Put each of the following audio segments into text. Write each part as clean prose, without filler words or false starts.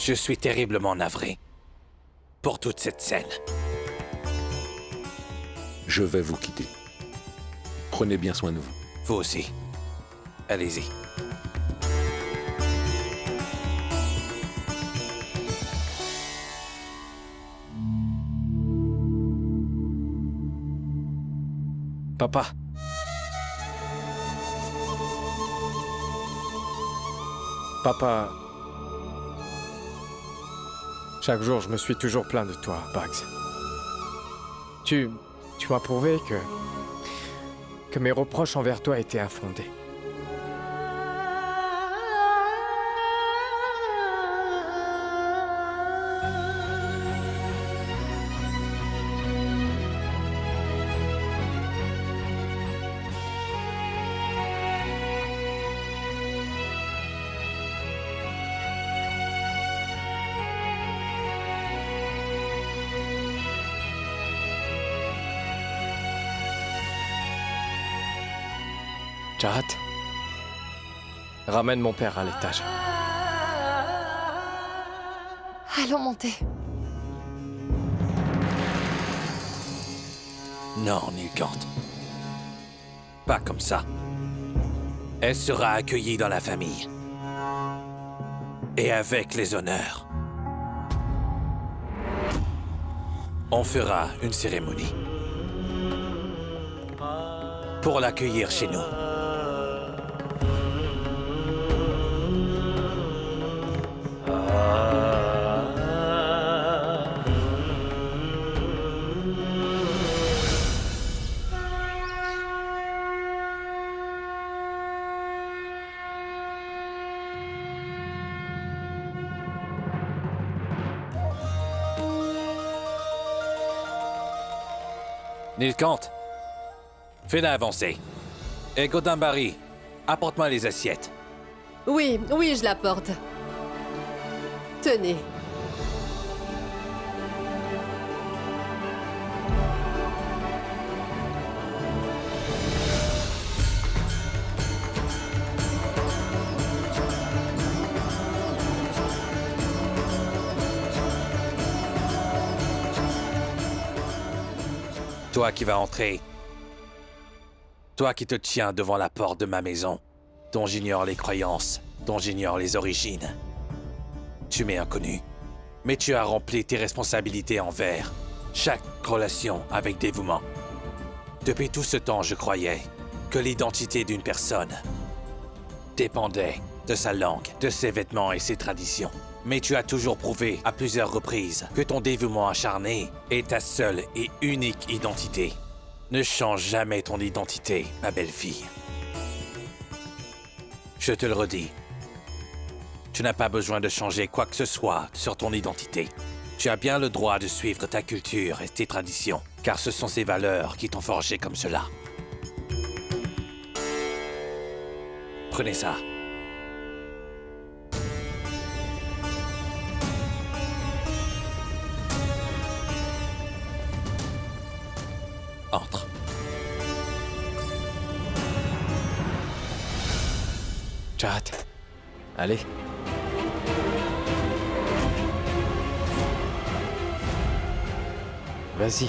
Je suis terriblement navré pour toute cette scène. Je vais vous quitter. Prenez bien soin de vous. Vous aussi. Allez-y. Papa. Papa. Chaque jour, je me suis toujours plaint de toi, Bugs. Tu m'as prouvé que mes reproches envers toi étaient infondés. Jahat, ramène mon père à l'étage. Allons monter. Non, Nilkant. Pas comme ça. Elle sera accueillie dans la famille. Et avec les honneurs. On fera une cérémonie. Pour l'accueillir chez nous. Nilkant, fais-la avancer. Et Godambari, apporte-moi les assiettes. Oui, je l'apporte. Tenez. Toi qui vas entrer. Toi qui te tiens devant la porte de ma maison, dont j'ignore les croyances, dont j'ignore les origines. Tu m'es inconnu, mais tu as rempli tes responsabilités envers chaque relation avec dévouement. Depuis tout ce temps, je croyais que l'identité d'une personne dépendait de sa langue, de ses vêtements et ses traditions. Mais tu as toujours prouvé à plusieurs reprises que ton dévouement acharné est ta seule et unique identité. Ne change jamais ton identité, ma belle-fille. Je te le redis. Tu n'as pas besoin de changer quoi que ce soit sur ton identité. Tu as bien le droit de suivre ta culture et tes traditions, car ce sont ces valeurs qui t'ont forgé comme cela. Prenez ça. Entre. Jahat, allez. Vas-y.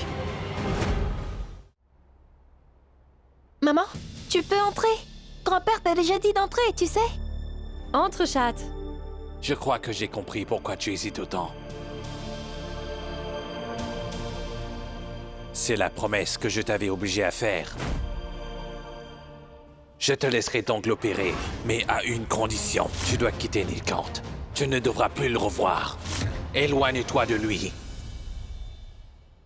Maman, tu peux entrer. Grand-père t'a déjà dit d'entrer, tu sais. Entre, chatte. Je crois que j'ai compris pourquoi tu hésites autant. C'est la promesse que je t'avais obligé à faire. Je te laisserai donc l'opérer, mais à une condition. Tu dois quitter Nilkant. Tu ne devras plus le revoir. Éloigne-toi de lui.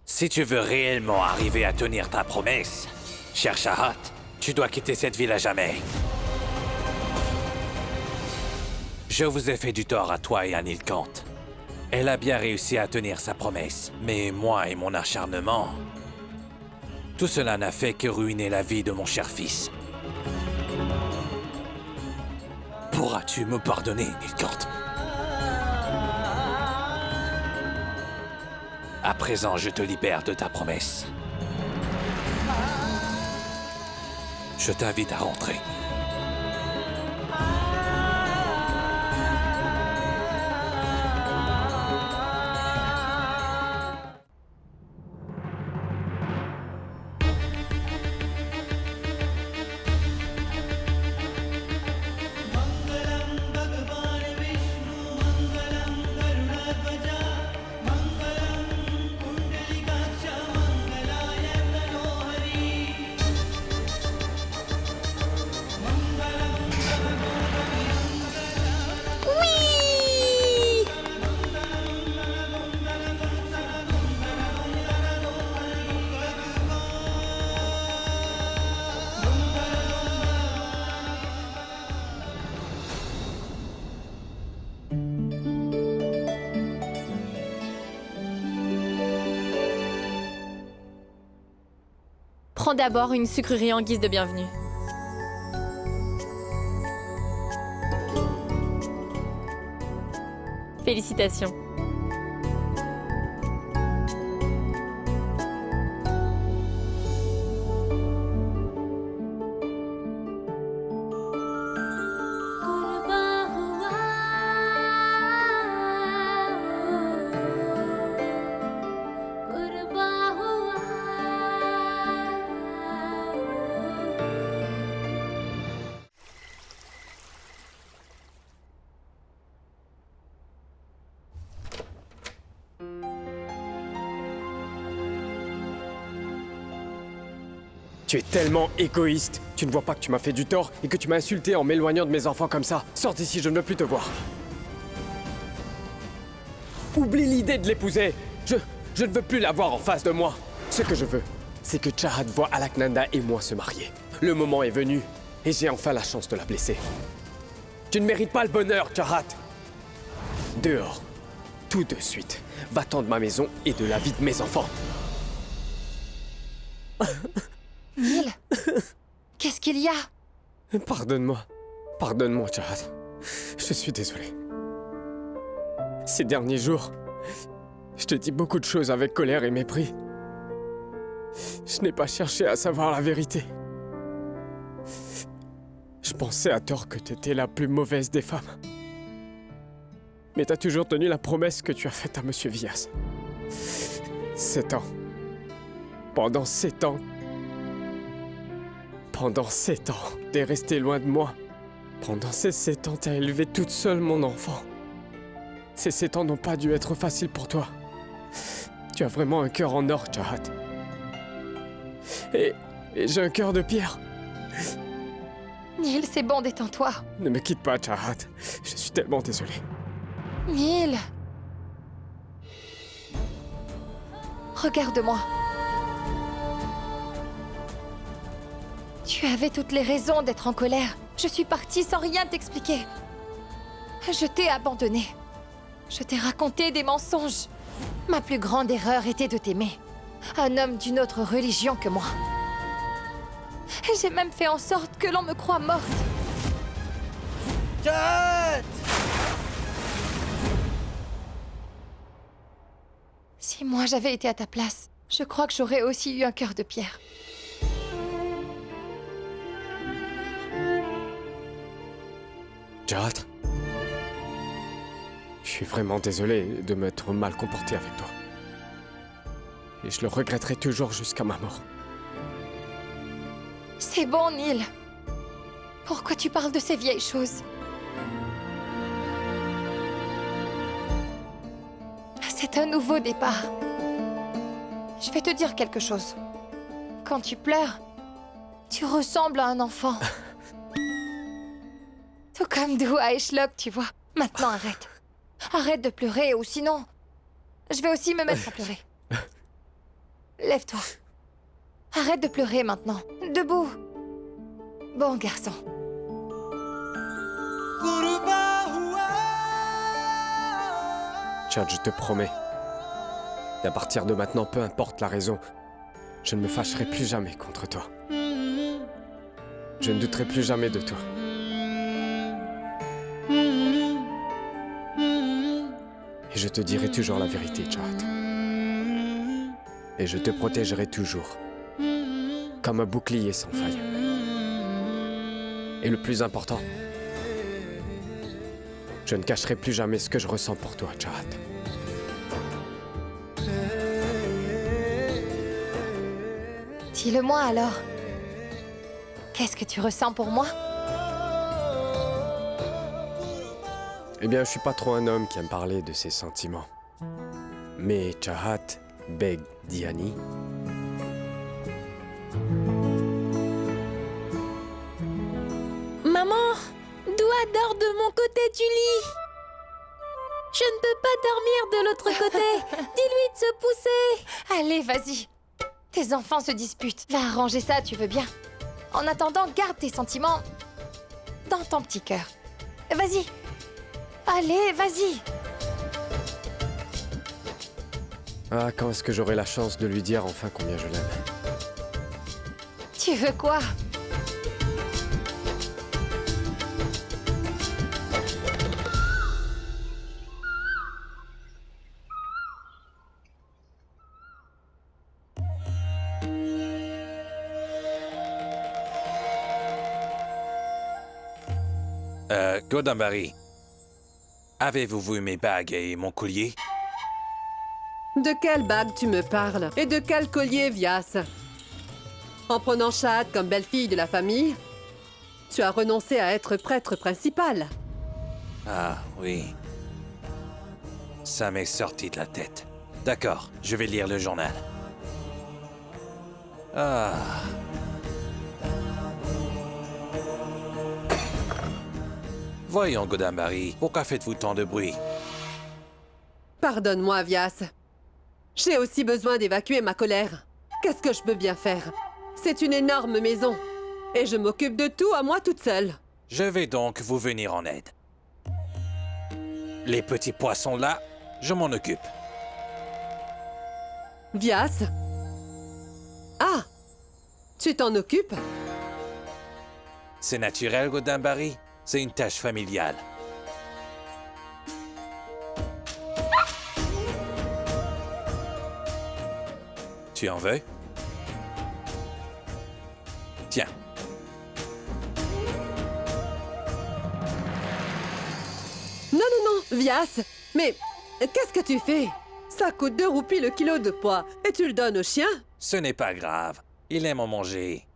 Si tu veux réellement arriver à tenir ta promesse, cher Jahat, tu dois quitter cette ville à jamais. Je vous ai fait du tort à toi et à Nilkant. Elle a bien réussi à tenir sa promesse, mais moi et mon acharnement... Tout cela n'a fait que ruiner la vie de mon cher fils. Pourras-tu me pardonner, Nilkant? À présent, je te libère de ta promesse. Je t'invite à rentrer. Prends d'abord une sucrerie en guise de bienvenue. Félicitations. Tu es tellement égoïste. Tu ne vois pas que tu m'as fait du tort et que tu m'as insulté en m'éloignant de mes enfants comme ça. Sors d'ici, je ne veux plus te voir. Oublie l'idée de l'épouser. Je ne veux plus la voir en face de moi. Ce que je veux, c'est que Chahat voie Alaknanda et moi se marier. Le moment est venu et j'ai enfin la chance de la blesser. Tu ne mérites pas le bonheur, Chahat. Dehors. Tout de suite. Va-t'en de ma maison et de la vie de mes enfants. Neil, qu'est-ce qu'il y a? Pardonne-moi. Pardonne-moi, Chahat. Je suis désolé. Ces derniers jours, je te dis beaucoup de choses avec colère et mépris. Je n'ai pas cherché à savoir la vérité. Je pensais à tort que tu étais la plus mauvaise des femmes. Mais t'as toujours tenu la promesse que tu as faite à Monsieur Vias. 7 ans. Pendant 7 ans. Pendant 7 ans, t'es resté loin de moi. Pendant ces 7 ans, t'as élevé toute seule mon enfant. Ces 7 ans n'ont pas dû être faciles pour toi. Tu as vraiment un cœur en or, Chahat. Et j'ai un cœur de pierre. Neil, c'est bon, détends-toi. Ne me quitte pas, Chahat. Je suis tellement désolé. Neil. Regarde-moi. Tu avais toutes les raisons d'être en colère. Je suis partie sans rien t'expliquer. Je t'ai abandonné. Je t'ai raconté des mensonges. Ma plus grande erreur était de t'aimer. Un homme d'une autre religion que moi. J'ai même fait en sorte que l'on me croie morte. Si moi j'avais été à ta place, je crois que j'aurais aussi eu un cœur de pierre. Chahat, je suis vraiment désolé de m'être mal comporté avec toi. Et je le regretterai toujours jusqu'à ma mort. C'est bon, Neil. Pourquoi tu parles de ces vieilles choses? C'est un nouveau départ. Je vais te dire quelque chose. Quand tu pleures, tu ressembles à un enfant. Tout comme Dua et Shlok, tu vois. Maintenant, arrête. Arrête de pleurer, ou sinon, je vais aussi me mettre à pleurer. Lève-toi. Arrête de pleurer maintenant. Debout. Bon garçon. Chad, je te promets. À partir de maintenant, peu importe la raison, je ne me fâcherai plus jamais contre toi. Je ne douterai plus jamais de toi. Et je te dirai toujours la vérité, Chahat. Et je te protégerai toujours. Comme un bouclier sans faille. Et le plus important, je ne cacherai plus jamais ce que je ressens pour toi, Chahat. Dis-le-moi alors. Qu'est-ce que tu ressens pour moi? Eh bien, je suis pas trop un homme qui aime parler de ses sentiments. Mais Chahat Beg Diani... Maman, Dua dort de mon côté du lit. Je ne peux pas dormir de l'autre côté. Dis-lui de se pousser. Allez, vas-y. Tes enfants se disputent. Va arranger ça, tu veux bien. En attendant, garde tes sentiments dans ton petit cœur. Vas-y. Allez, vas-y. Ah, quand est-ce que j'aurai la chance de lui dire enfin combien je l'aime? Tu veux quoi? Godambari, avez-vous vu mes bagues et mon collier? De quelle bague tu me parles? Et de quel collier, Vyas? En prenant Chahat comme belle-fille de la famille, tu as renoncé à être prêtre principal. Ah, oui. Ça m'est sorti de la tête. D'accord, je vais lire le journal. Ah... Voyons, Godambari, pourquoi faites-vous tant de bruit? Pardonne-moi, Vyas. J'ai aussi besoin d'évacuer ma colère. Qu'est-ce que je peux bien faire? C'est une énorme maison. Et je m'occupe de tout à moi toute seule. Je vais donc vous venir en aide. Les petits poissons là, je m'en occupe. Vyas? Ah! Tu t'en occupes? C'est naturel, Godambari. C'est une tâche familiale. Tu en veux? Tiens. Non, Vyas! Mais qu'est-ce que tu fais? Ça coûte 2 roupies le kilo de pois. Et tu le donnes au chien? Ce n'est pas grave. Il aime en manger.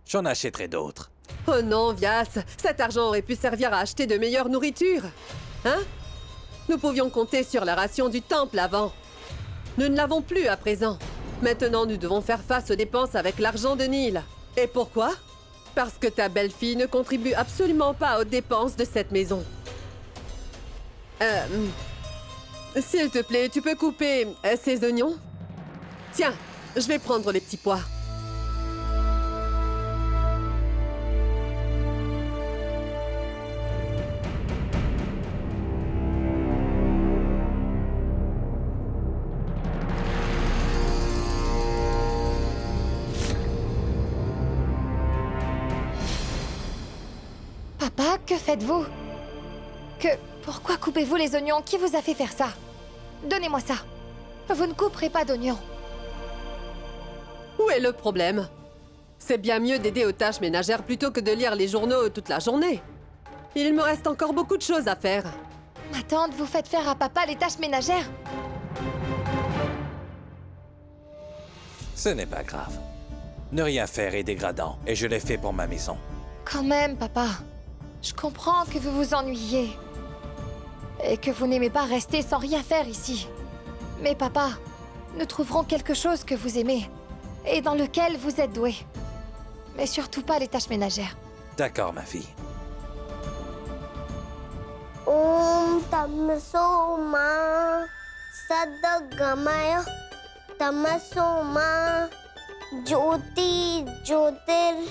J'en achèterai d'autres. Oh non, Vyas, cet argent aurait pu servir à acheter de meilleures nourritures. Hein? Nous pouvions compter sur la ration du temple avant. Nous ne l'avons plus à présent. Maintenant, nous devons faire face aux dépenses avec l'argent de Nil. Et pourquoi? Parce que ta belle-fille ne contribue absolument pas aux dépenses de cette maison. S'il te plaît, tu peux couper ces oignons? Tiens, je vais prendre les petits pois. Papa, que faites-vous? Pourquoi coupez-vous les oignons? Qui vous a fait faire ça? Donnez-moi ça. Vous ne couperez pas d'oignons. Où est le problème? C'est bien mieux d'aider aux tâches ménagères plutôt que de lire les journaux toute la journée. Il me reste encore beaucoup de choses à faire. Ma tante, vous faites faire à papa les tâches ménagères? Ce n'est pas grave. Ne rien faire est dégradant, et je l'ai fait pour ma maison. Quand même, papa. Je comprends que vous vous ennuyiez. Et que vous n'aimez pas rester sans rien faire ici. Mais papa, nous trouverons quelque chose que vous aimez. Et dans lequel vous êtes doué. Mais surtout pas les tâches ménagères. D'accord, ma fille. Om Tamasoma Sadagamaya Tamasoma Jyoti Jyotiro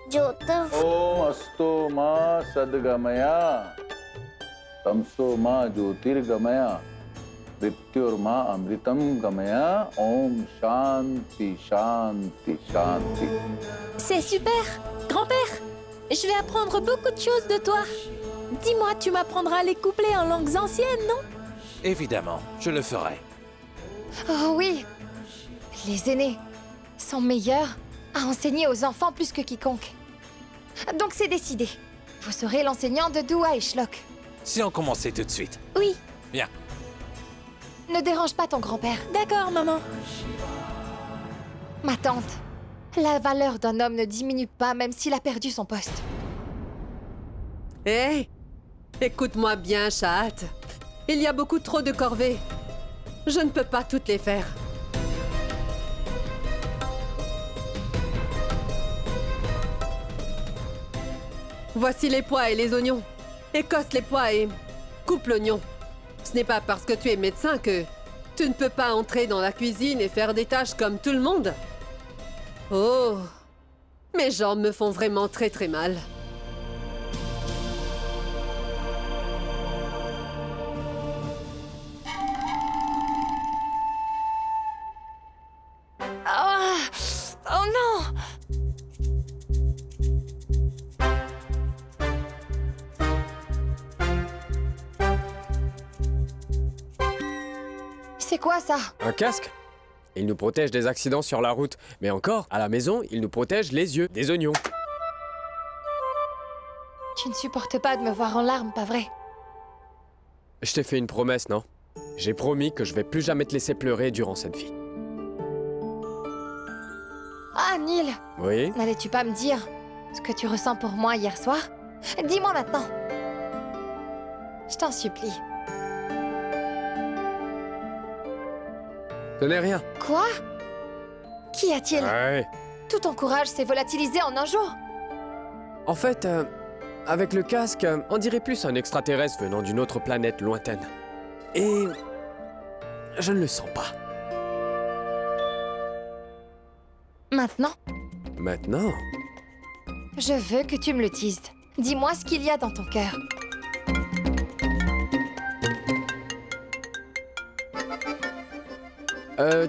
Jyotir Om Asto Ma Sadgamaya Tamso Ma Jyotirgamaya Mrityorma Amritam Gamaya Om Shanti Shanti Shanti. C'est super! Grand-père! Je vais apprendre beaucoup de choses de toi. Dis-moi, tu m'apprendras les couplets en langues anciennes, non? Évidemment, je le ferai. Oh oui! Les aînés sont meilleurs à enseigner aux enfants plus que quiconque. Donc c'est décidé. Vous serez l'enseignant de Dua et Shlok. Si on commençait tout de suite. Oui. Bien. Ne dérange pas ton grand-père. D'accord, maman. Ma tante, la valeur d'un homme ne diminue pas même s'il a perdu son poste. Hé! Écoute-moi bien, Chahat. Il y a beaucoup trop de corvées. Je ne peux pas toutes les faire. Voici les pois et les oignons. Écosse les pois et coupe l'oignon. Ce n'est pas parce que tu es médecin que tu ne peux pas entrer dans la cuisine et faire des tâches comme tout le monde. Oh! Mes jambes me font vraiment très très mal. Oh quoi ça? Un casque? Il nous protège des accidents sur la route. Mais encore, à la maison, il nous protège les yeux, des oignons. Tu ne supportes pas de me voir en larmes, pas vrai? Je t'ai fait une promesse, non? J'ai promis que je vais plus jamais te laisser pleurer durant cette vie. Ah, Neil, Oui? n'allais-tu pas me dire ce que tu ressens pour moi hier soir? Dis-moi maintenant. Je t'en supplie. Ce n'est rien. Quoi? Qu'y a-t-il? Ouais. Tout ton courage s'est volatilisé en un jour. En fait, avec le casque, on dirait plus un extraterrestre venant d'une autre planète lointaine. Et... je ne le sens pas. Maintenant, Maintenant? je veux que tu me le dises. Dis-moi ce qu'il y a dans ton cœur.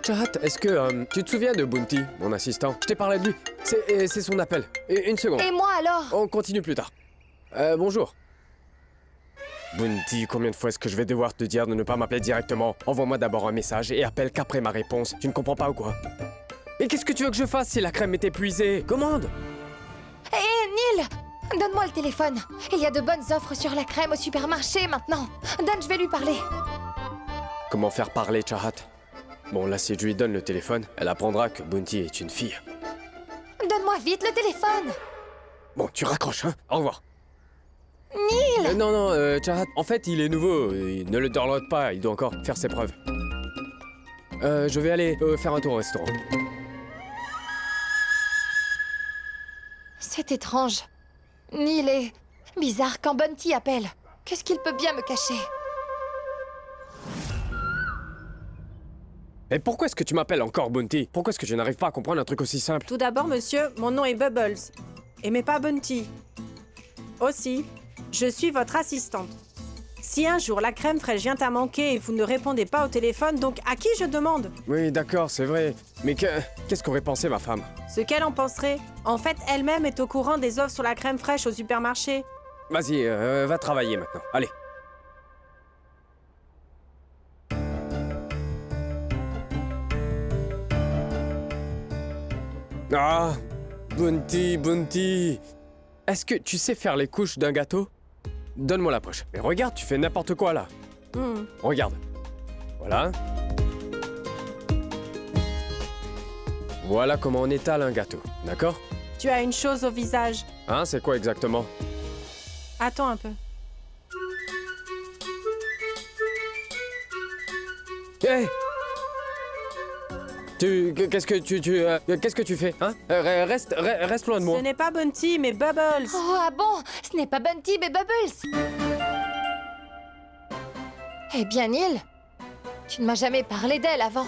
Chahat, est-ce que tu te souviens de Bounty, mon assistant? Je t'ai parlé de lui. C'est son appel. Une seconde. Et moi alors? On continue plus tard. Bonjour. Bounty, combien de fois est-ce que je vais devoir te dire de ne pas m'appeler directement? Envoie-moi d'abord un message et appelle qu'après ma réponse. Tu ne comprends pas ou quoi? Et qu'est-ce que tu veux que je fasse si la crème est épuisée? Commande! Hé, Neil! Donne-moi le téléphone. Il y a de bonnes offres sur la crème au supermarché maintenant. Donne, je vais lui parler. Comment faire parler Chahat? Bon, là, si je lui donne le téléphone, elle apprendra que Bounty est une fille. Donne-moi vite le téléphone. Bon, tu raccroches, hein? Au revoir. Neil! Non, Chahat, en fait, il est nouveau. Ne le download pas, il doit encore faire ses preuves. Je vais aller faire un tour au restaurant. C'est étrange. Neil est bizarre quand Bounty appelle. Qu'est-ce qu'il peut bien me cacher? Et pourquoi est-ce que tu m'appelles encore Bounty? Pourquoi est-ce que je n'arrive pas à comprendre un truc aussi simple? Tout d'abord, monsieur, mon nom est Bubbles. Et mais pas Bounty. Aussi, je suis votre assistante. Si un jour la crème fraîche vient à manquer et vous ne répondez pas au téléphone, donc à qui je demande? Oui, d'accord, c'est vrai. Mais qu'est-ce qu'aurait pensé ma femme? Ce qu'elle en penserait. En fait, elle-même est au courant des offres sur la crème fraîche au supermarché. Vas-y, va travailler maintenant. Allez. Ah, Bounty. Est-ce que tu sais faire les couches d'un gâteau? Donne-moi la poche. Mais regarde, tu fais n'importe quoi là. Regarde. Voilà. Voilà comment on étale un gâteau, d'accord? Tu as une chose au visage. Hein, c'est quoi exactement? Attends un peu. Hé! Qu'est-ce que tu fais, hein? Reste loin de moi. Ce n'est pas Bounty, mais Bubbles. Oh, ah bon? Ce n'est pas Bounty, mais Bubbles. Eh bien, Neil, tu ne m'as jamais parlé d'elle avant.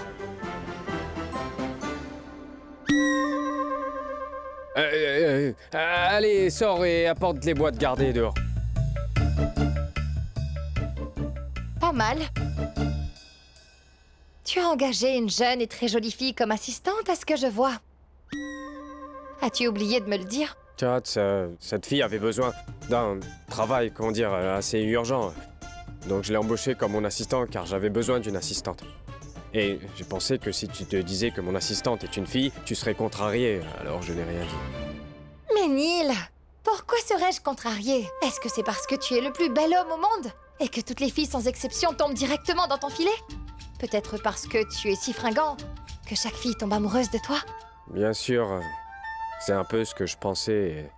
Allez, sors et apporte les boîtes gardées dehors. Pas mal. Tu as engagé une jeune et très jolie fille comme assistante, à ce que je vois. As-tu oublié de me le dire? Chat, cette fille avait besoin d'un travail, comment dire, assez urgent. Donc je l'ai embauchée comme mon assistant car j'avais besoin d'une assistante. Et j'ai pensé que si tu te disais que mon assistante est une fille, tu serais contrarié, alors je n'ai rien dit. Mais Neil, pourquoi serais-je contrariée? Est-ce que c'est parce que tu es le plus bel homme au monde? Et que toutes les filles sans exception tombent directement dans ton filet? Peut-être parce que tu es si fringant que chaque fille tombe amoureuse de toi? Bien sûr, c'est un peu ce que je pensais.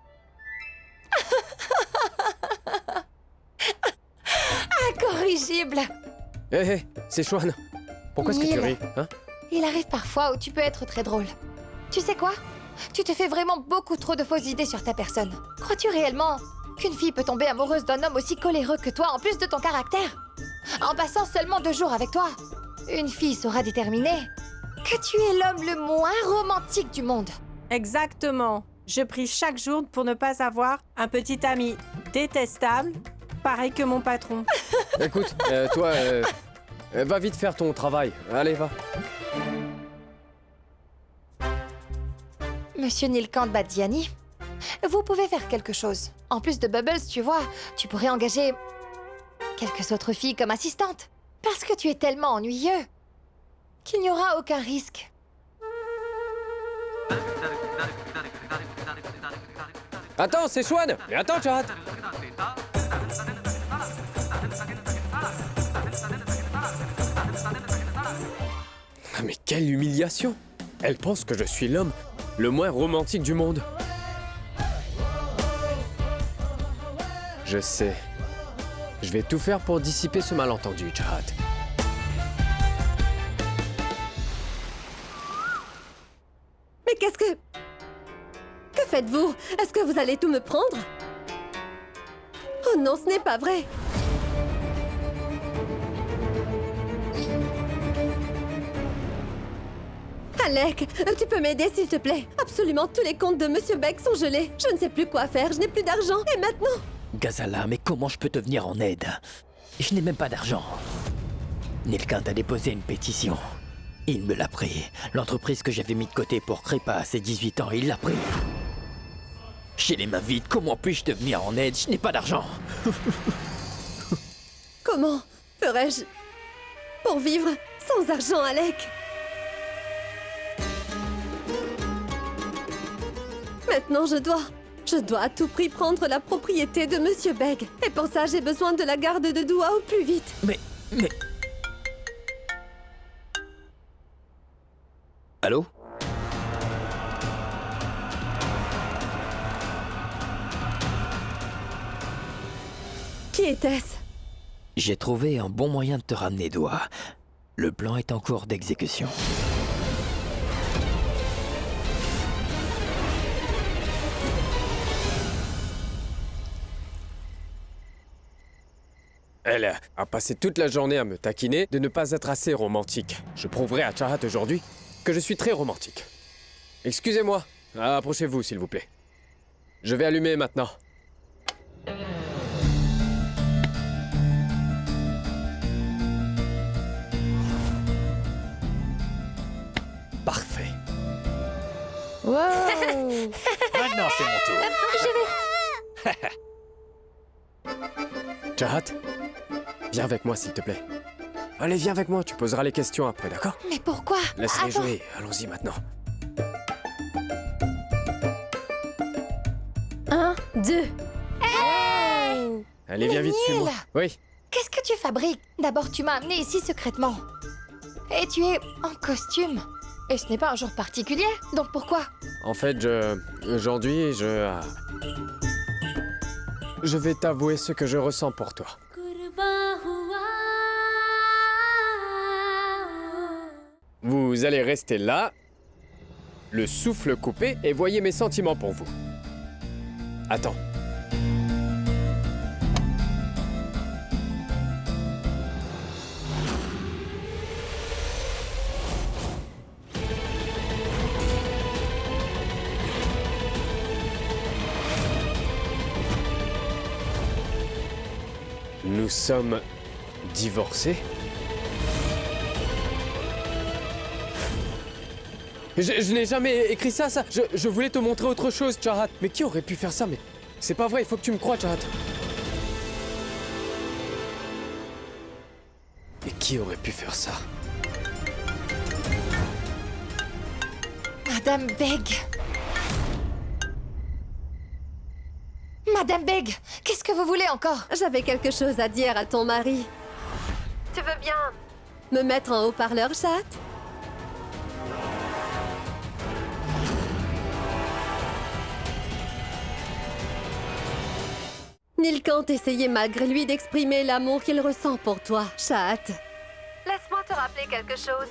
Incorrigible! Hé, c'est Chouane. Pourquoi est-ce que tu Neil. ris, hein? Il arrive parfois où tu peux être très drôle. Tu sais quoi? Tu te fais vraiment beaucoup trop de fausses idées sur ta personne. Crois-tu réellement qu'une fille peut tomber amoureuse d'un homme aussi coléreux que toi en plus de ton caractère? En passant seulement 2 jours avec toi, une fille saura déterminer que tu es l'homme le moins romantique du monde. Exactement. Je prie chaque jour pour ne pas avoir un petit ami détestable, pareil que mon patron. Écoute, toi, va vite faire ton travail. Allez, va. Monsieur Nilkant Badiani, vous pouvez faire quelque chose. En plus de Bubbles, tu vois, tu pourrais engager quelques autres filles comme assistantes. Parce que tu es tellement ennuyeux. qu'il n'y aura aucun risque. Attends, c'est Swan. Mais attends, Chahat. Ah, mais quelle humiliation! Elle pense que je suis l'homme le moins romantique du monde. Je sais. Je vais tout faire pour dissiper ce malentendu, Chahat. Mais qu'est-ce que... Que faites-vous? Est-ce que vous allez tout me prendre? Oh non, ce n'est pas vrai! Alec, tu peux m'aider s'il te plaît? Absolument tous les comptes de Monsieur Beck sont gelés. Je ne sais plus quoi faire, je n'ai plus d'argent. Et maintenant? Gazala, mais comment je peux te venir en aide? Je n'ai même pas d'argent. Nilkant a déposé une pétition. Il me l'a pris. L'entreprise que j'avais mis de côté pour Crépa à ses 18 ans, il l'a pris. J'ai les mains vides, comment puis-je te venir en aide? Je n'ai pas d'argent. Comment ferais-je pour vivre sans argent, Alec? Maintenant, je dois à tout prix prendre la propriété de Monsieur Begg. Et pour ça, j'ai besoin de la garde de Doua au plus vite. Mais... Allô? Qui était-ce? J'ai trouvé un bon moyen de te ramener, Doua. Le plan est en cours d'exécution. Elle a passé toute la journée à me taquiner de ne pas être assez romantique. Je prouverai à Chahat aujourd'hui que je suis très romantique. Excusez-moi, approchez-vous s'il vous plaît. Je vais allumer maintenant. Parfait. Wow. Maintenant, c'est mon tour. Chahat, viens avec moi s'il te plaît. Allez, viens avec moi, tu poseras les questions après, d'accord? Mais pourquoi? Laisse-les Attends. jouer, allons-y maintenant. 1, 2. Allez, viens vite, Neil! suis-moi. Oui, Qu'est-ce que tu fabriques? D'abord, tu m'as amené ici secrètement. Et tu es en costume. Et ce n'est pas un jour particulier, donc pourquoi? en fait, aujourd'hui, je vais t'avouer ce que je ressens pour toi. Vous allez rester là, le souffle coupé, et voyez mes sentiments pour vous. Attends. Nous sommes divorcés? Je n'ai jamais écrit ça. Je voulais te montrer autre chose, Chahat. Mais qui aurait pu faire ça? Mais c'est pas vrai, il faut que tu me crois, Chahat. Mais qui aurait pu faire ça? Madame Begg. Madame Begg, qu'est-ce que vous voulez encore? J'avais quelque chose à dire à ton mari. Tu veux bien me mettre en haut-parleur, Chahat? Nilkant essayait malgré lui d'exprimer l'amour qu'il ressent pour toi, Chahat. Laisse-moi te rappeler quelque chose.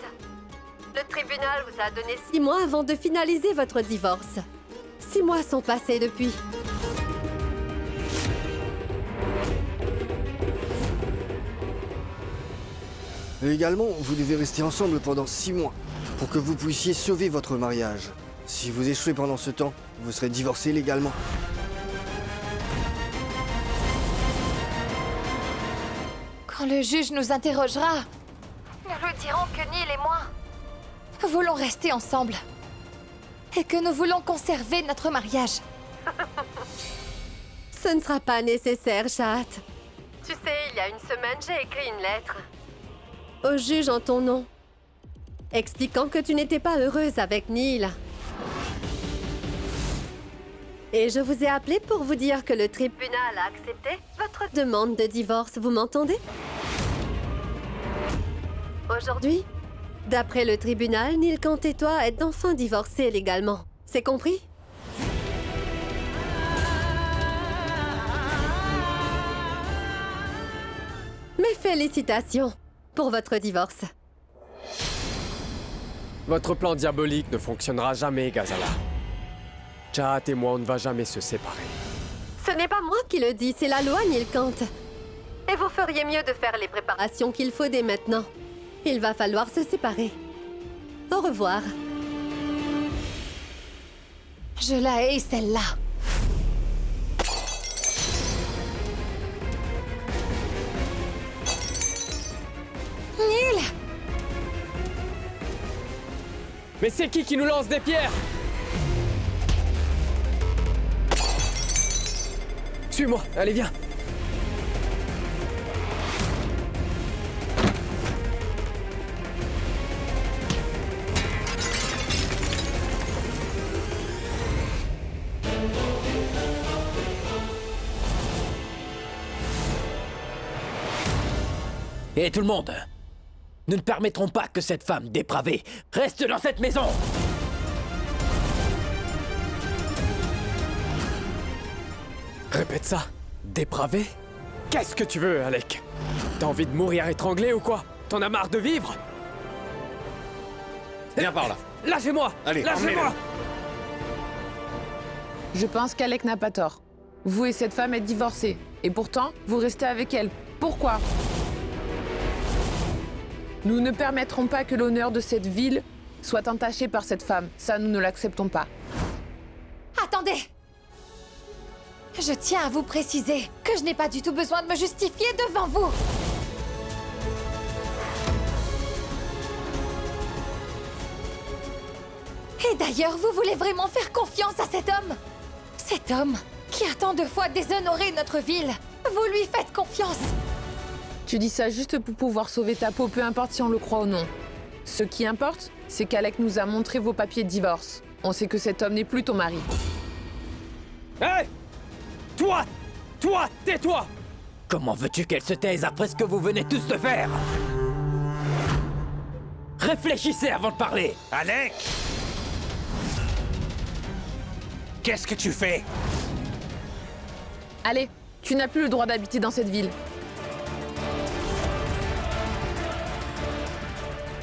Le tribunal vous a donné 6 mois avant de finaliser votre divorce. 6 mois sont passés depuis. Légalement, vous devez rester ensemble pendant 6 mois pour que vous puissiez sauver votre mariage. Si vous échouez pendant ce temps, vous serez divorcé légalement. Quand le juge nous interrogera, nous lui dirons que Neil et moi voulons rester ensemble et que nous voulons conserver notre mariage. Ce ne sera pas nécessaire, Chahat. Tu sais, il y a une semaine, j'ai écrit une lettre au juge en ton nom. expliquant que tu n'étais pas heureuse avec Neil. Et je vous ai appelé pour vous dire que le tribunal a accepté votre demande de divorce, vous m'entendez? Aujourd'hui, d'après le tribunal, Neil Kant et toi êtes enfin divorcés légalement. C'est compris? Mes félicitations pour votre divorce. Votre plan diabolique ne fonctionnera jamais, Ghazala. Chahat et moi, on ne va jamais se séparer. Ce n'est pas moi qui le dis, c'est la loi, Neil Kant. Et vous feriez mieux de faire les préparations qu'il faut dès maintenant. Il va falloir se séparer. Au revoir. Je la hais, celle-là. Neil! Mais c'est qui nous lance des pierres? Suis-moi, allez, viens. Et tout le monde, nous ne permettrons pas que cette femme dépravée reste dans cette maison. Répète ça. Dépravé? Qu'est-ce que tu veux, Alec? T'as envie de mourir étranglé ou quoi? T'en as marre de vivre? Viens par là. Lâchez-moi! Allez, lâchez-moi! Je pense qu'Alec n'a pas tort. Vous et cette femme êtes divorcés. Et pourtant, vous restez avec elle. Pourquoi? Nous ne permettrons pas que l'honneur de cette ville soit entaché par cette femme. Ça, nous ne l'acceptons pas. Attendez! Je tiens à vous préciser que je n'ai pas du tout besoin de me justifier devant vous. Et d'ailleurs, vous voulez vraiment faire confiance à cet homme? Cet homme qui a tant de fois déshonoré notre ville. Vous lui faites confiance? Tu dis ça juste pour pouvoir sauver ta peau, peu importe si on le croit ou non. Ce qui importe, c'est qu'Alec nous a montré vos papiers de divorce. On sait que cet homme n'est plus ton mari. Hé! Toi! Toi, tais-toi! Comment veux-tu qu'elle se taise après ce que vous venez tous de faire? Réfléchissez avant de parler! Alec! Qu'est-ce que tu fais? Allez, tu n'as plus le droit d'habiter dans cette ville.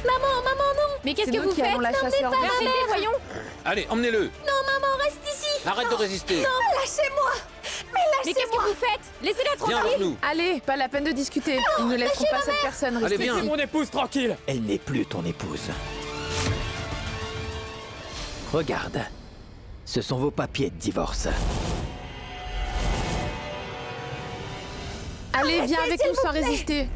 Maman, non! Mais qu'est-ce C'est que nous vous qui faites? allons la chasser N'emmenez en pas ma Russie. mère. Voyons! Allez, emmenez-le. Non, maman, reste ici! Arrête de résister. Non, lâchez-moi! Mais Mais qu'est-ce que vous faites? Laissez-la Viens tranquille! avec nous. Allez, pas la peine de discuter. Ils ne laisseront pas cette personne rester Allez, viens. Laissez ici. mon épouse tranquille! Elle n'est plus ton épouse. Regarde. Ce sont vos papiers de divorce. Allez, viens avec nous sans résister.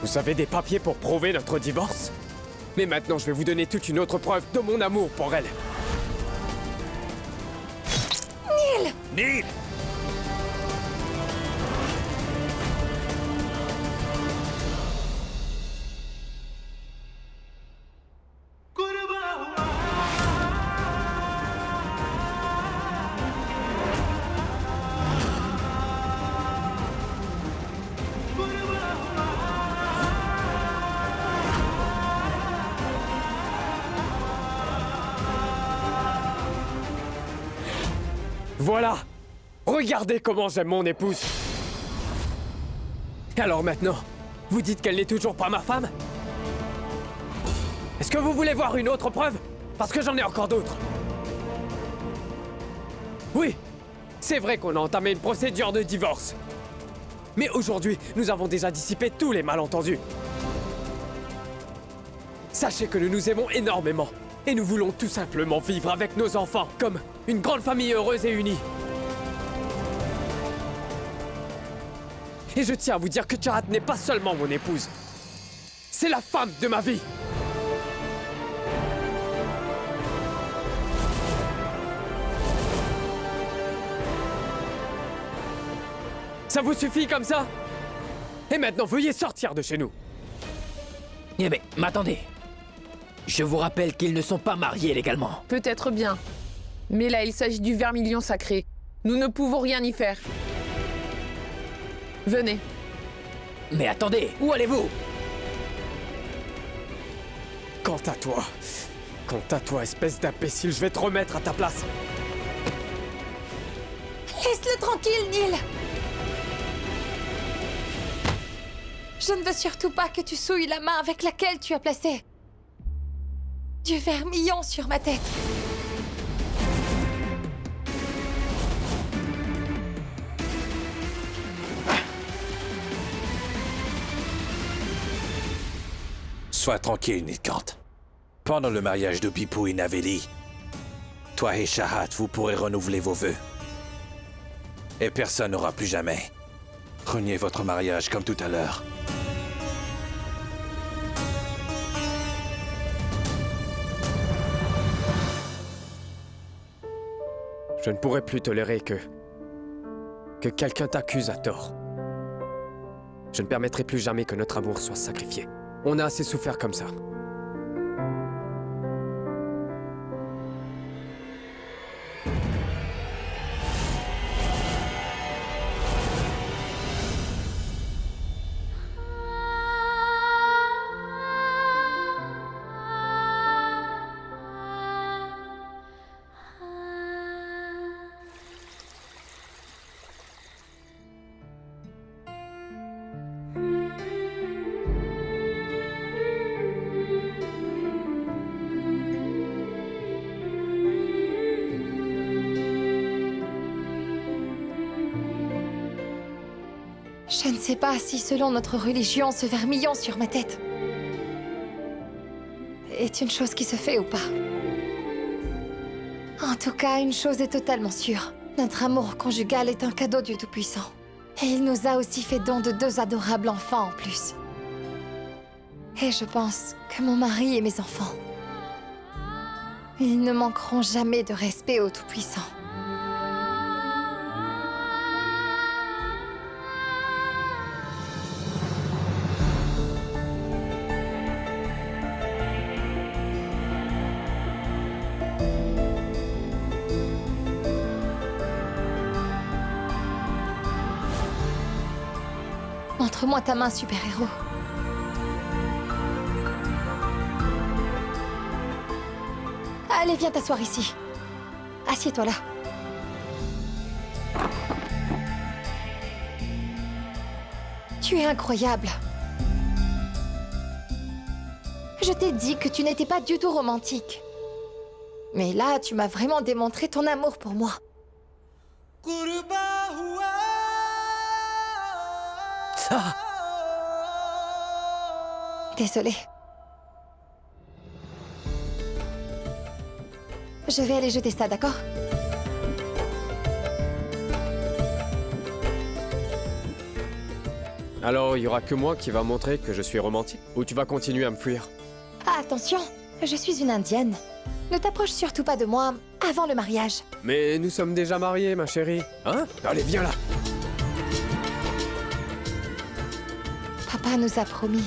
Vous avez des papiers pour prouver notre divorce? Mais maintenant, je vais vous donner toute une autre preuve de mon amour pour elle. Neil! Voilà! Regardez comment j'aime mon épouse! Alors maintenant, vous dites qu'elle n'est toujours pas ma femme? Est-ce que vous voulez voir une autre preuve? Parce que j'en ai encore d'autres. Oui, c'est vrai qu'on a entamé une procédure de divorce. Mais aujourd'hui, nous avons déjà dissipé tous les malentendus. Sachez que nous nous aimons énormément. Et nous voulons tout simplement vivre avec nos enfants, comme une grande famille heureuse et unie. Et je tiens à vous dire que Chahat n'est pas seulement mon épouse. c'est la femme de ma vie. Ça vous suffit comme ça? Et maintenant, veuillez sortir de chez nous. Eh ben, m'attendez. Je vous rappelle qu'ils ne sont pas mariés légalement. Peut-être bien. Mais là, il s'agit du vermilion sacré. Nous ne pouvons rien y faire. Venez. Mais attendez, où allez-vous? Quant à toi, espèce d'imbécile, je vais te remettre à ta place. Laisse-le tranquille, Neil. Je ne veux surtout pas que tu souilles la main avec laquelle tu as placé du vermillon sur ma tête. Sois tranquille, Nilkant. Pendant le mariage de Bipou et Naveli, toi et Shahat, vous pourrez renouveler vos vœux. Et personne n'aura plus jamais renié votre mariage comme tout à l'heure. Je ne pourrai plus tolérer que quelqu'un t'accuse à tort. Je ne permettrai plus jamais que notre amour soit sacrifié. On a assez souffert comme ça. Je ne sais pas si, selon notre religion, ce vermillon sur ma tête est une chose qui se fait ou pas. En tout cas, une chose est totalement sûre. Notre amour conjugal est un cadeau du Tout-Puissant. Et il nous a aussi fait don de 2 adorables enfants en plus. Et je pense que mon mari et mes enfants, ils ne manqueront jamais de respect au Tout-Puissant. Montre-moi ta main, super-héros. Allez, viens t'asseoir ici. Assieds-toi là. Tu es incroyable. Je t'ai dit que tu n'étais pas du tout romantique. Mais là, tu m'as vraiment démontré ton amour pour moi. Ah! Désolée. Je vais aller jeter ça, d'accord? Alors, il y aura que moi qui va montrer que je suis romantique? Ou tu vas continuer à me fuir? Ah, attention, je suis une indienne. Ne t'approche surtout pas de moi avant le mariage. Mais nous sommes déjà mariés, ma chérie. Hein? Allez, viens là. Papa nous a promis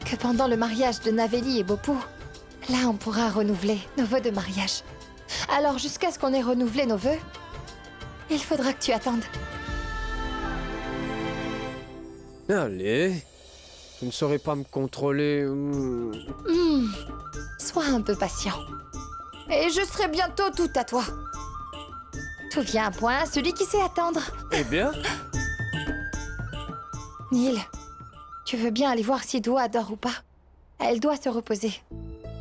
que pendant le mariage de Naveli et Bopou, là on pourra renouveler nos vœux de mariage. Alors jusqu'à ce qu'on ait renouvelé nos vœux, il faudra que tu attendes. Allez, je ne saurais pas me contrôler. Sois un peu patient. Et je serai bientôt tout à toi. Tout vient à point, celui qui sait attendre. Eh bien? Neil, tu veux bien aller voir si Doua dort ou pas? Elle doit se reposer.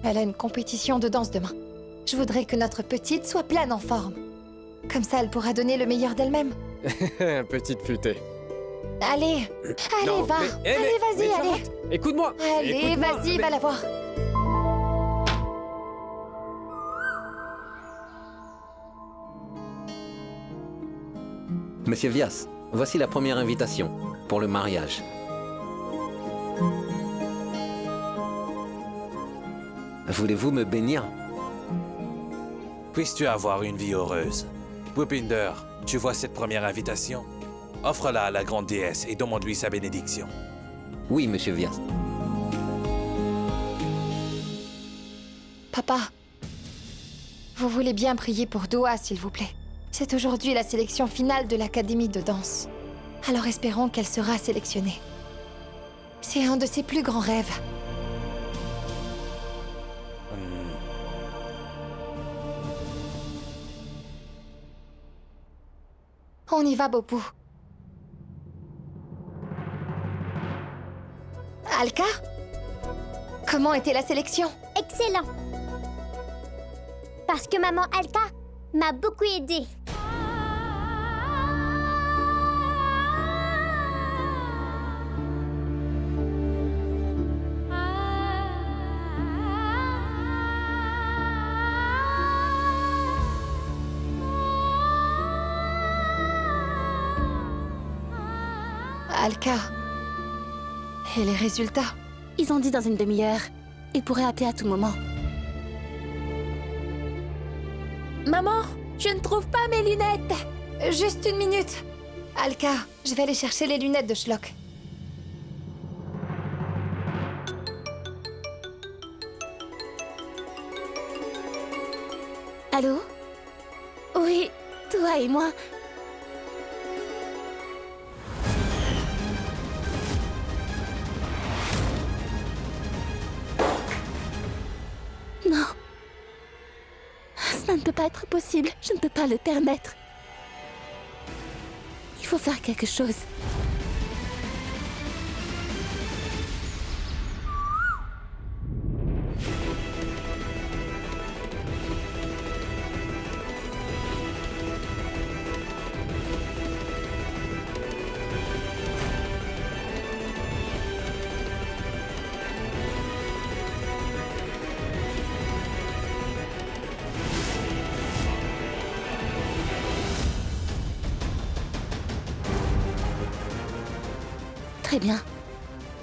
Elle a une compétition de danse demain. Je voudrais que notre petite soit pleine en forme. Comme ça, elle pourra donner le meilleur d'elle-même. Petite futée. Allez, Non, va. mais- Allez, vas-y, mais allez. Charlotte, écoute-moi. Allez, Écoute-moi, vas-y, mais- va la voir. Monsieur Vyas, voici la première invitation pour le mariage. Voulez-vous me bénir? Puisses-tu avoir une vie heureuse. Bhupinder, tu vois cette première invitation? Offre-la à la grande déesse et demande-lui sa bénédiction. Oui, monsieur Vyas. Papa, vous voulez bien prier pour Doha, s'il vous plaît. C'est aujourd'hui la sélection finale de l'Académie de danse. Alors espérons qu'elle sera sélectionnée. C'est un de ses plus grands rêves. On y va, Bopou. Alka? Comment était la sélection? Excellent. Parce que maman Alka m'a beaucoup aidée. Alka. Et les résultats? Ils ont dit dans une demi-heure. Ils pourraient appeler à tout moment. Maman, je ne trouve pas mes lunettes. Juste une minute. Alka, je vais aller chercher les lunettes de Schlock. Allô? Oui, toi et moi. Non. Ça ne peut pas être possible. Je ne peux pas le permettre. Il faut faire quelque chose. Très bien.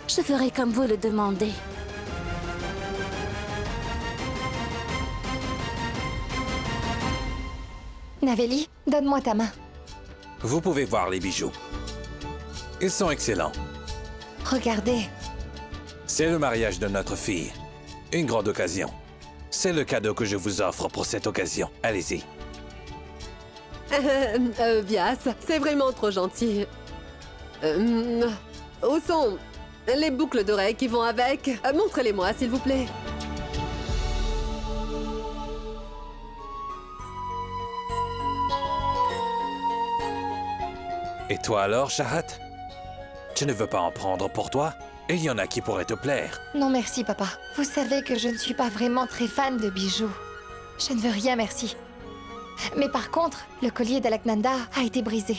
Je ferai comme vous le demandez. Naveli, donne-moi ta main. Vous pouvez voir les bijoux. Ils sont excellents. Regardez. C'est le mariage de notre fille. Une grande occasion. C'est le cadeau que je vous offre pour cette occasion. Allez-y. Vyas, c'est vraiment trop gentil. Où sont les boucles d'oreilles qui vont avec? Montrez-les-moi, s'il vous plaît. Et toi alors, Shahat? Tu ne veux pas en prendre pour toi? Il y en a qui pourraient te plaire. Non merci, papa. Vous savez que je ne suis pas vraiment très fan de bijoux. Je ne veux rien, merci. Mais par contre, le collier d'Alaknanda a été brisé.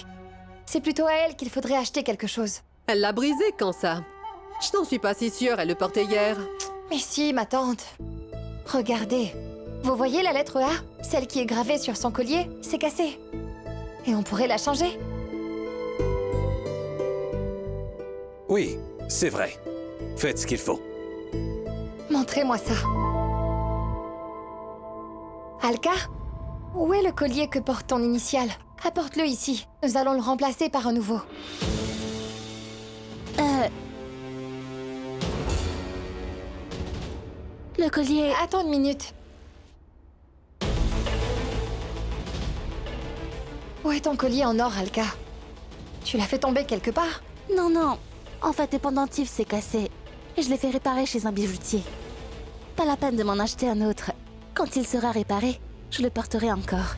C'est plutôt à elle qu'il faudrait acheter quelque chose. Elle l'a brisé quand ça? Je n'en suis pas si sûre, elle le portait hier. Mais si, ma tante. Regardez. Vous voyez la lettre A? Celle qui est gravée sur son collier, c'est cassé. Et on pourrait la changer. Oui, c'est vrai. Faites ce qu'il faut. Montrez-moi ça. Alka? Où est le collier que porte ton initiale? Apporte-le ici. Nous allons le remplacer par un nouveau. Le collier... Attends une minute. Où est ton collier en or, Alka? Tu l'as fait tomber quelque part? Non, non. En fait, le pendentif s'est cassé. Et je l'ai fait réparer chez un bijoutier. Pas la peine de m'en acheter un autre. Quand il sera réparé, je le porterai encore.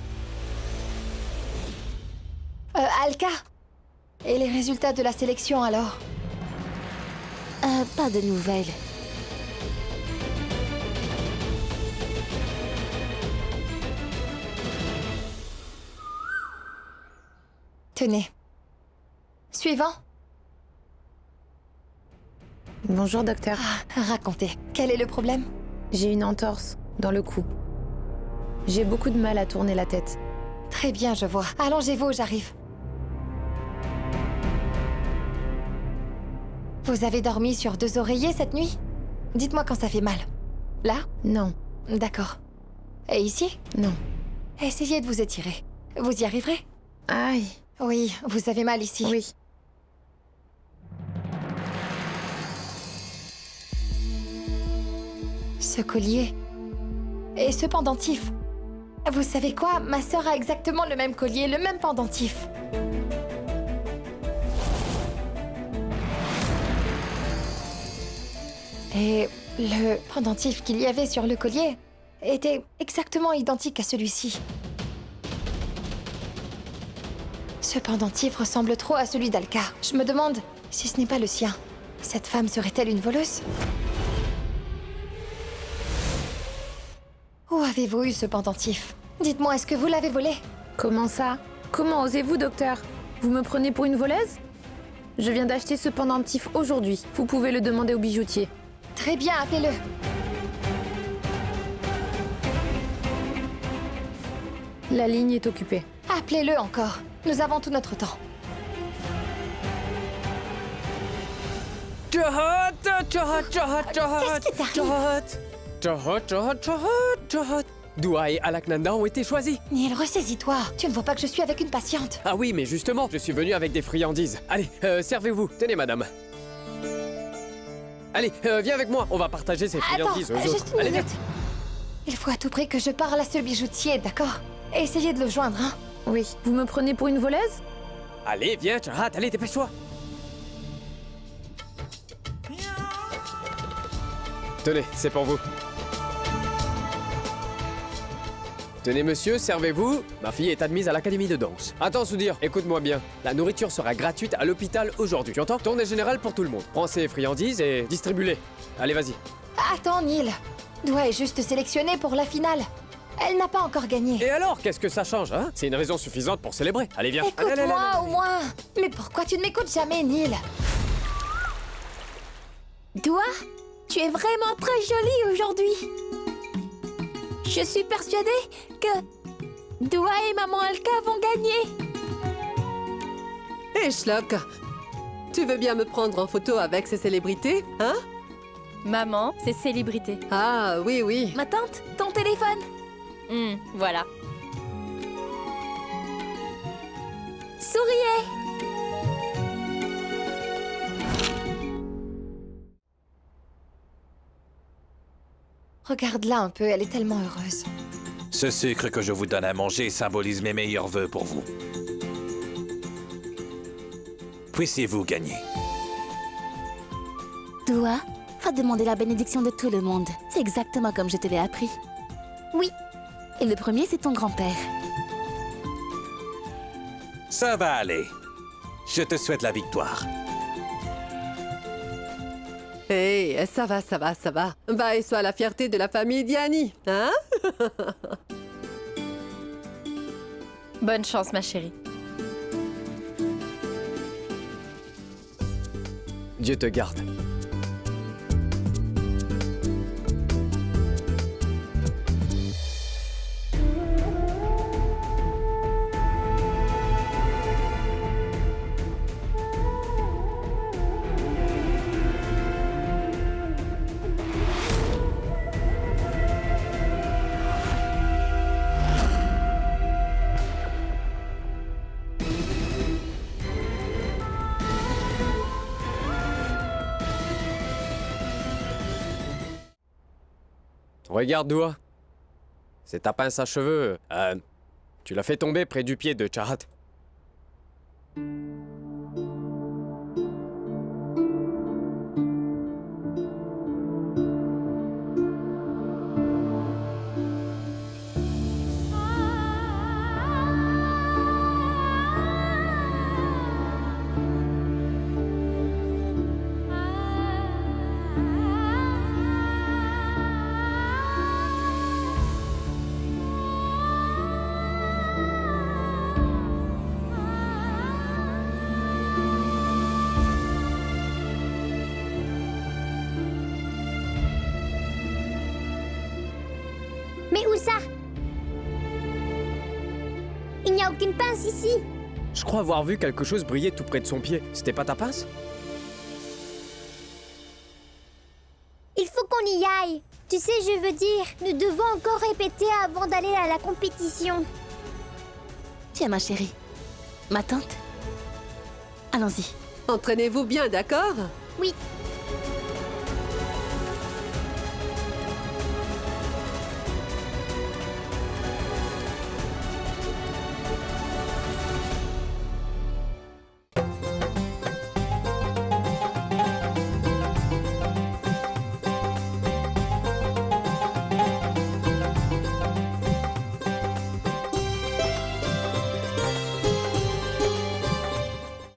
Alka? Et les résultats de la sélection, alors? Pas de nouvelles. Tenez. Suivant. Bonjour, docteur. Racontez. Quel est le problème? J'ai une entorse dans le cou. J'ai beaucoup de mal à tourner la tête. Très bien, je vois. Allongez-vous, j'arrive. Vous avez dormi sur 2 oreillers cette nuit? Dites-moi quand ça fait mal. Là? Non, D'accord. Et ici? Non. Essayez de vous étirer. Vous y arriverez? Aïe. Oui, vous avez mal ici. Oui. Ce collier. Et ce pendentif. Vous savez quoi? Ma sœur a exactement le même collier, le même pendentif. Et le pendentif qu'il y avait sur le collier était exactement identique à celui-ci. Ce pendentif ressemble trop à celui d'Alka. Je me demande si ce n'est pas le sien. Cette femme serait-elle une voleuse? Où avez-vous eu ce pendentif? Dites-moi, est-ce que vous l'avez volé? Comment ça? Comment osez-vous, docteur? Vous me prenez pour une voleuse? Je viens d'acheter ce pendentif aujourd'hui. Vous pouvez le demander au bijoutier. Très bien, appelez-le. La ligne est occupée. Appelez-le encore. Nous avons tout notre temps. Chahat, Dua et Alaknanda ont été choisis. Neil, ressaisis-toi. Tu ne vois pas que je suis avec une patiente. Ah oui, mais justement, je suis venu avec des friandises. Allez, servez-vous. Tenez, madame. Allez, viens avec moi. On va partager ces friandises aux autres. Juste une Allez, minute. Il faut à tout prix que je parle à ce bijoutier, d'accord? Essayez de le joindre, hein. Oui. Vous me prenez pour une voleuse? Allez, viens, Chahat. Allez, dépêche-toi. Tenez, c'est pour vous. Tenez, monsieur, servez-vous. Ma fille est admise à l'académie de danse. Attends, Soudir, écoute-moi bien. La nourriture sera gratuite à l'hôpital aujourd'hui. Tu entends? Tournée générale pour tout le monde. Prends ces friandises et distribue-les. Allez, vas-y. Attends, Neil. Doua est juste sélectionnée pour la finale. Elle n'a pas encore gagné. Et alors, qu'est-ce que ça change, hein? C'est une raison suffisante pour célébrer. Allez, viens. Écoute-moi, au moins. Mais pourquoi tu ne m'écoutes jamais, Neil? Doua, tu es vraiment très jolie aujourd'hui. Je suis persuadée que Doua et Maman Alka vont gagner. Hé, Shlock, tu veux bien me prendre en photo avec ces célébrités, hein? Maman, c'est célébrité. Ah, oui, oui. Ma tante, ton téléphone. Voilà. Souriez. Regarde-la un peu, elle est tellement heureuse. Ce sucre que je vous donne à manger symbolise mes meilleurs vœux pour vous. Puissiez-vous gagner. Doua, va demander la bénédiction de tout le monde. C'est exactement comme je te l'ai appris. Oui. Et le premier, c'est ton grand-père. Ça va aller. Je te souhaite la victoire. Hé, ça va, ça va, ça va. Va et sois la fierté de la famille Diani, hein? Bonne chance, ma chérie. Dieu te garde. Regarde, Doua. C'est ta pince à cheveux. Tu l'as fait tomber près du pied de Chahat. Mais où ça? Il n'y a aucune pince ici. Je crois avoir vu quelque chose briller tout près de son pied. C'était pas ta pince? Il faut qu'on y aille. Tu sais, je veux dire, nous devons encore répéter avant d'aller à la compétition. Tiens, ma chérie. Ma tante. Allons-y. Entraînez-vous bien, d'accord? Oui.